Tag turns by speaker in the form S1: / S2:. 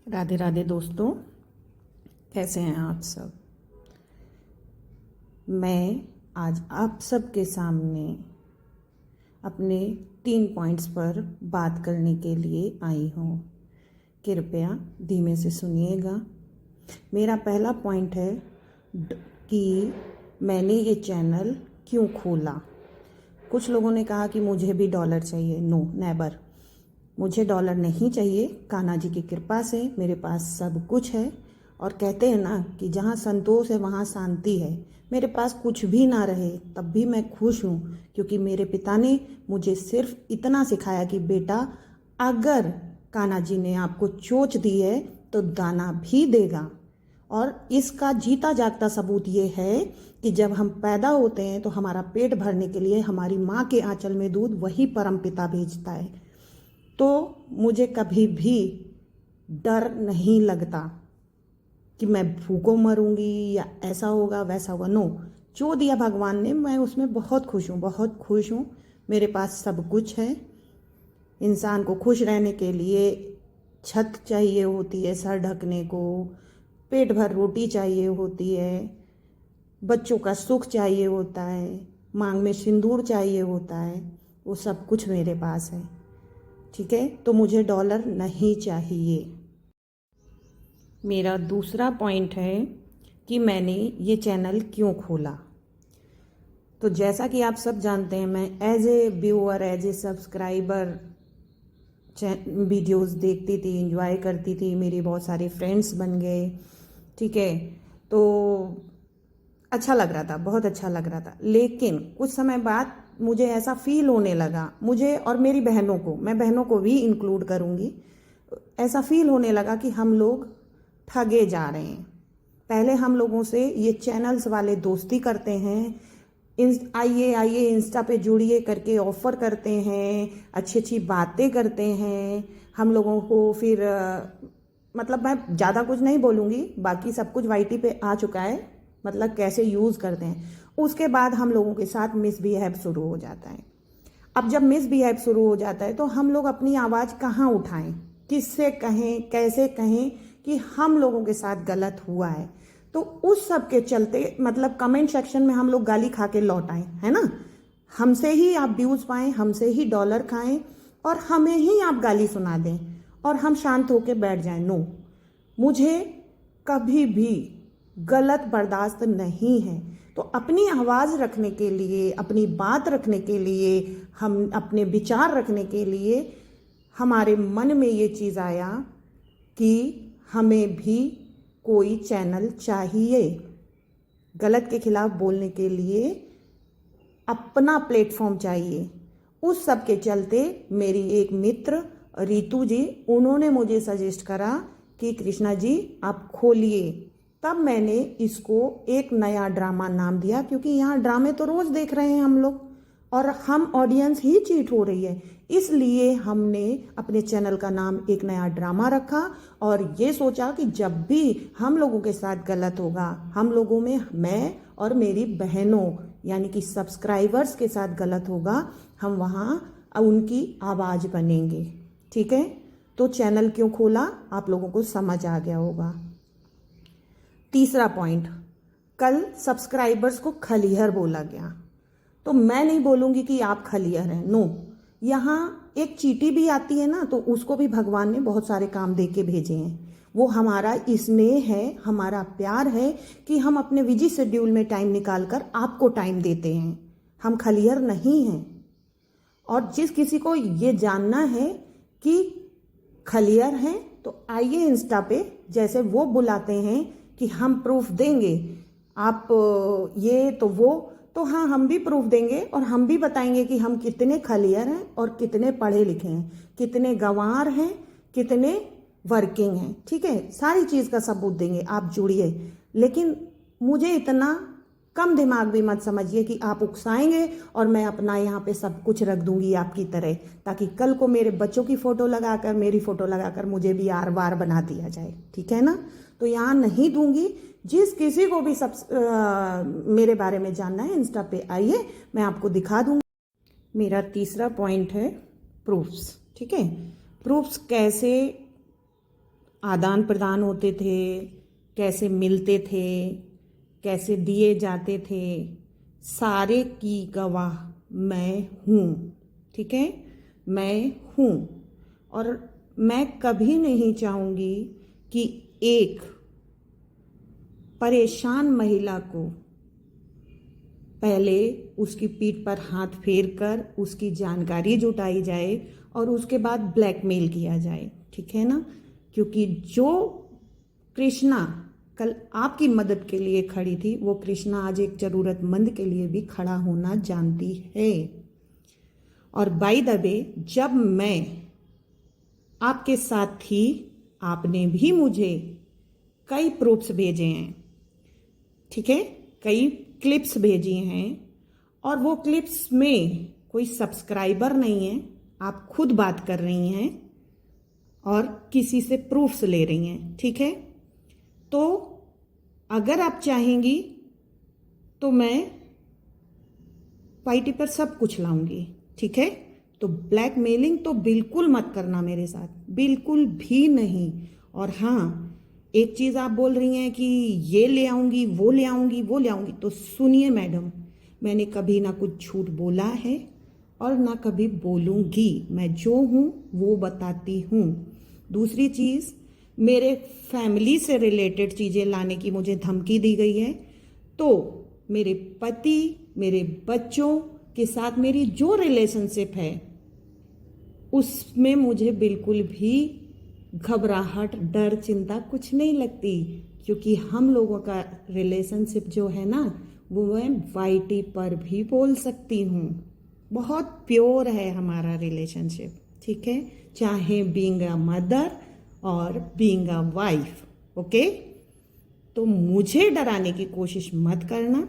S1: राधे राधे दोस्तों, कैसे हैं आप सब। मैं आज आप सबके सामने अपने 3 पॉइंट्स पर बात करने के लिए आई हूँ। कृपया धीमे से सुनिएगा। मेरा पहला पॉइंट है कि मैंने ये चैनल क्यों खोला। कुछ लोगों ने कहा कि मुझे भी डॉलर चाहिए। नो नेवर, मुझे डॉलर नहीं चाहिए। कान्हा जी की कृपा से मेरे पास सब कुछ है। और कहते हैं ना कि जहाँ संतोष है वहाँ शांति है। मेरे पास कुछ भी ना रहे तब भी मैं खुश हूँ, क्योंकि मेरे पिता ने मुझे सिर्फ इतना सिखाया कि बेटा, अगर कान्हा जी ने आपको चोंच दी है तो दाना भी देगा। और इसका जीता जागता सबूत ये है कि जब हम पैदा होते हैं तो हमारा पेट भरने के लिए हमारी माँ के आंचल में दूध वही परम पिता भेजता है। तो मुझे कभी भी डर नहीं लगता कि मैं भूखों मरूंगी या ऐसा होगा वैसा होगा। नो, जो दिया भगवान ने मैं उसमें बहुत खुश हूँ, बहुत खुश हूँ। मेरे पास सब कुछ है। इंसान को खुश रहने के लिए छत चाहिए होती है, सर ढकने को, पेट भर रोटी चाहिए होती है, बच्चों का सुख चाहिए होता है, मांग में सिंदूर चाहिए होता है। वो सब कुछ मेरे पास है। ठीक है, तो मुझे डॉलर नहीं चाहिए। मेरा दूसरा पॉइंट है कि मैंने ये चैनल क्यों खोला। तो जैसा कि आप सब जानते हैं, मैं as a viewer, as a subscriber videos देखती थी, एंजॉय करती थी। मेरे बहुत सारे फ्रेंड्स बन गए। ठीक है, तो अच्छा लग रहा था, बहुत अच्छा लग रहा था। लेकिन कुछ समय बाद मुझे ऐसा फील होने लगा, मुझे और मेरी बहनों को, मैं बहनों को भी इंक्लूड करूँगी, ऐसा फील होने लगा कि हम लोग ठगे जा रहे हैं। पहले हम लोगों से ये चैनल्स वाले दोस्ती करते हैं, आइए आइए इंस्टा पे जुड़िए करके ऑफ़र करते हैं, अच्छी अच्छी बातें करते हैं हम लोगों को। फिर मतलब मैं ज़्यादा कुछ नहीं बोलूँगी, बाकी सब कुछ वाईटी पे आ चुका है, मतलब कैसे यूज़ करते हैं। उसके बाद हम लोगों के साथ मिसबिहेव शुरू हो जाता है। अब जब मिसबिहेव शुरू हो जाता है तो हम लोग अपनी आवाज़ कहाँ उठाएं, किससे कहें, कैसे कहें कि हम लोगों के साथ गलत हुआ है। तो उस सब के चलते मतलब कमेंट सेक्शन में हम लोग गाली खा के लौट आए, है ना। हमसे ही आप व्यूज़ पाएं, हमसे ही डॉलर खाएं और हमें ही आप गाली सुना दें और हम शांत होकर बैठ जाएं। नो, मुझे कभी भी गलत बर्दाश्त नहीं है। तो अपनी आवाज़ रखने के लिए, अपनी बात रखने के लिए, हम अपने विचार रखने के लिए हमारे मन में ये चीज़ आया कि हमें भी कोई चैनल चाहिए। गलत के खिलाफ बोलने के लिए अपना प्लेटफॉर्म चाहिए। उस सब के चलते मेरी एक मित्र रितु जी, उन्होंने मुझे सजेस्ट करा कि कृष्णा जी आप खोलिए। तब मैंने इसको एक नया ड्रामा नाम दिया, क्योंकि यहाँ ड्रामे तो रोज़ देख रहे हैं हम लोग और हम ऑडियंस ही चीट हो रही है। इसलिए हमने अपने चैनल का नाम एक नया ड्रामा रखा और ये सोचा कि जब भी हम लोगों के साथ गलत होगा, हम लोगों में, मैं और मेरी बहनों यानी कि सब्सक्राइबर्स के साथ गलत होगा, हम वहाँ उनकी आवाज़ बनेंगे। ठीक है, तो चैनल क्यों खोला आप लोगों को समझ आ गया होगा। तीसरा पॉइंट, कल सब्सक्राइबर्स को खलीहर बोला गया। तो मैं नहीं बोलूँगी कि आप खलीहर हैं। नो, यहाँ एक चींटी भी आती है ना, तो उसको भी भगवान ने बहुत सारे काम दे के भेजे हैं। वो हमारा स्नेह है, हमारा प्यार है कि हम अपने बिजी शेड्यूल में टाइम निकाल कर आपको टाइम देते हैं। हम खलीहर नहीं हैं। और जिस किसी को ये जानना है कि खलीहर हैं तो आइए इंस्टा पे, जैसे वो बुलाते हैं कि हम प्रूफ देंगे, आप ये तो वो, तो हाँ हम भी प्रूफ देंगे और हम भी बताएंगे कि हम कितने खलीहर हैं और कितने पढ़े लिखे हैं, कितने गंवार हैं, कितने वर्किंग हैं। ठीक है, सारी चीज़ का सबूत देंगे। आप जुड़िए, लेकिन मुझे इतना कम दिमाग भी मत समझिए कि आप उकसाएंगे और मैं अपना यहाँ पे सब कुछ रख दूंगी आपकी तरह, ताकि कल को मेरे बच्चों की फ़ोटो लगाकर, मेरी फ़ोटो लगाकर मुझे भी आर बार बना दिया जाए। ठीक है ना, तो यहाँ नहीं दूंगी। जिस किसी को भी मेरे बारे में जानना है, इंस्टा पे आइए, मैं आपको दिखा दूंगी। मेरा तीसरा पॉइंट है प्रूफ्स। ठीक है, प्रूफ्स कैसे आदान प्रदान होते थे, कैसे मिलते थे, कैसे दिए जाते थे, सारे की गवाह मैं हूँ। ठीक है, मैं हूँ। और मैं कभी नहीं चाहूँगी कि एक परेशान महिला को पहले उसकी पीठ पर हाथ फेर कर उसकी जानकारी जुटाई जाए और उसके बाद ब्लैकमेल किया जाए। ठीक है ना, क्योंकि जो कृष्णा कल आपकी मदद के लिए खड़ी थी, वो कृष्णा आज एक ज़रूरतमंद के लिए भी खड़ा होना जानती है। और बाय द वे, जब मैं आपके साथ थी, आपने भी मुझे कई प्रूफ्स भेजे हैं। ठीक है, कई क्लिप्स भेजी हैं, और वो क्लिप्स में कोई सब्सक्राइबर नहीं है, आप खुद बात कर रही हैं और किसी से प्रूफ्स ले रही हैं। ठीक है, तो अगर आप चाहेंगी तो मैं पार्टी पर सब कुछ लाऊंगी। ठीक है, तो ब्लैकमेलिंग तो बिल्कुल मत करना मेरे साथ, बिल्कुल भी नहीं। और हाँ, एक चीज़ आप बोल रही हैं कि ये ले आऊँगी, वो ले आऊँगी, वो ले आऊँगी, तो सुनिए मैडम, मैंने कभी ना कुछ झूठ बोला है और ना कभी बोलूँगी। मैं जो हूँ वो बताती हूँ। दूसरी चीज़, मेरे फैमिली से रिलेटेड चीज़ें लाने की मुझे धमकी दी गई है, तो मेरे पति, मेरे बच्चों के साथ मेरी जो रिलेशनशिप है उसमें मुझे बिल्कुल भी घबराहट, डर, चिंता कुछ नहीं लगती, क्योंकि हम लोगों का रिलेशनशिप जो है ना, वो मैं वाईटी पर भी बोल सकती हूँ। बहुत प्योर है हमारा रिलेशनशिप। ठीक है, चाहे बीइंग अ मदर और बीइंग अ वाइफ। ओके, तो मुझे डराने की कोशिश मत करना।